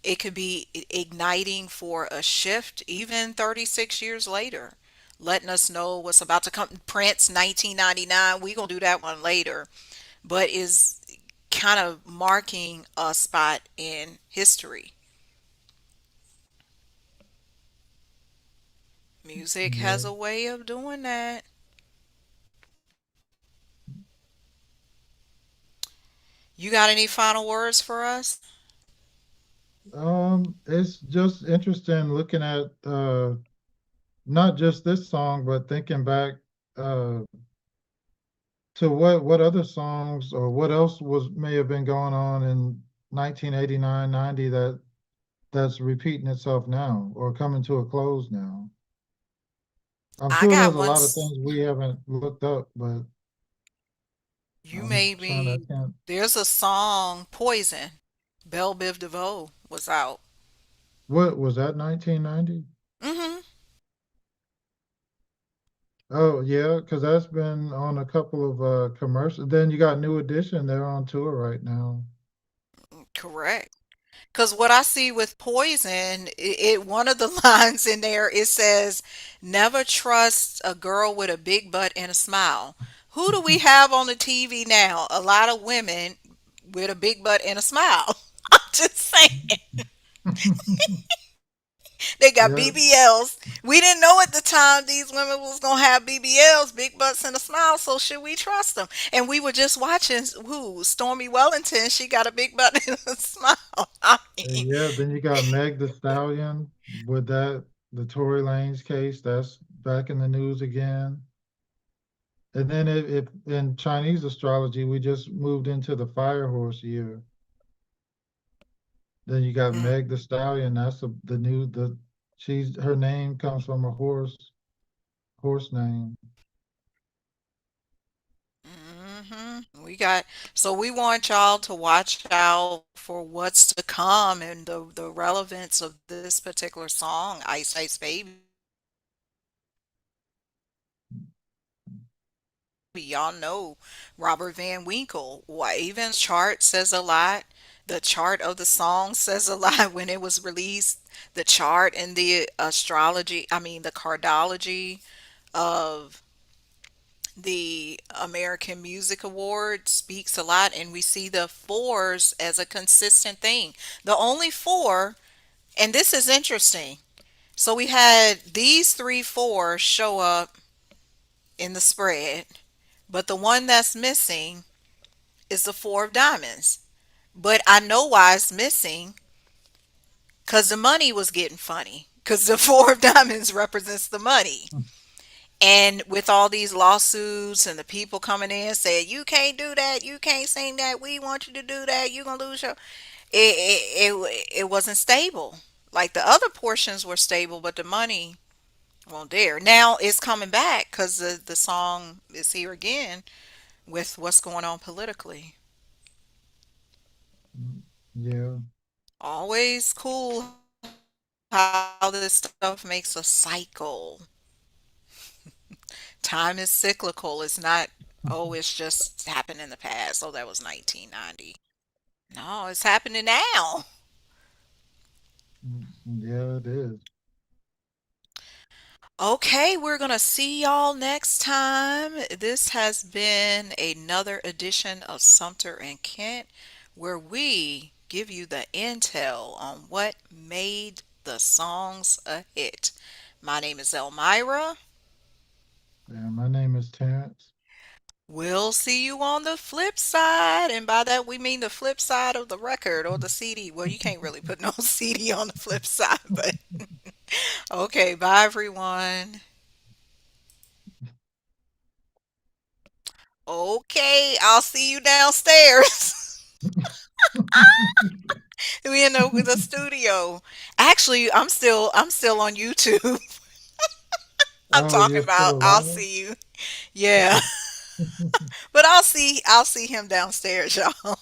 It could be igniting for a shift even 36 years later, letting us know what's about to come. Prince 1999, we going to do that one later, but is kind of marking a spot in history. Music Yeah. has a way of doing that. You got any final words for us? It's just interesting looking at not just this song, but thinking back uh to what other songs or what else was may have been going on in 1989, 90 that's repeating itself now or coming to a close now. I'm I sure got there's a one. lot of things we haven't looked up, but You I'm made trying to, I me. can't. There's a song, Poison. Belle Biv DeVoe was out. What was that, 1990? Hmm. Oh yeah, because that's been on a couple of commercials. Then you got New Edition, they're on tour right now. Correct. Because what I see with Poison, one of the lines in there, it says, "Never trust a girl with a big butt and a smile." Who do we have on the TV now? A lot of women with a big butt and a smile. I'm just saying. They got Yeah, BBLs. We didn't know at the time these women was gonna have BBLs, big butts and a smile. So should we trust them? And we were just watching who Stormy Wellington. She got a big butt and a smile. I mean, yeah. Then you got Meg the Stallion with the Tory Lanez case. That's back in the news again. And then if in Chinese astrology, we just moved into the fire horse year. Then you got mm, Meg the Stallion. That's the new the she's her name comes from a horse name. we got. So we want y'all to watch out for what's to come and the relevance of this particular song, Ice Ice Baby. Y'all know Robert Van Winkle. Why, even chart says a lot. The chart of the song says a lot when it was released. The chart and the astrology, I mean, the cardology of the American Music Award speaks a lot, and we see the fours as a consistent thing. The only four, and this is interesting. So we had these three fours show up in the spread, but the one that's missing is the four of diamonds. But I know why it's missing, because the money was getting funny. Because the four of diamonds represents the money. And with all these lawsuits and the people coming in saying, you can't do that, you can't sing that, we want you to do that, you're going to lose your. It wasn't stable. Like the other portions were stable, but the money won't dare. Now it's coming back because the song is here again with what's going on politically. Yeah. Always cool how this stuff makes a cycle. Time is cyclical. It's not, oh, it's just happened in the past. Oh, that was 1990. No, it's happening now. Yeah, it is. Okay, we're going to see y'all next time. This has been another edition of Sumter and Kent, where we give you the intel on what made the songs a hit. My name is Elmira. Yeah, my name is Terrence. We'll see you on the flip side. And by that, we mean the flip side of the record or the CD. Well, you can't really put no CD on the flip side, but okay, bye everyone. Okay, I'll see you downstairs. We in the studio. Actually, I'm still on YouTube. I'm Oh, talking you're about still I'll alive? see you. Yeah. But I'll see him downstairs, y'all.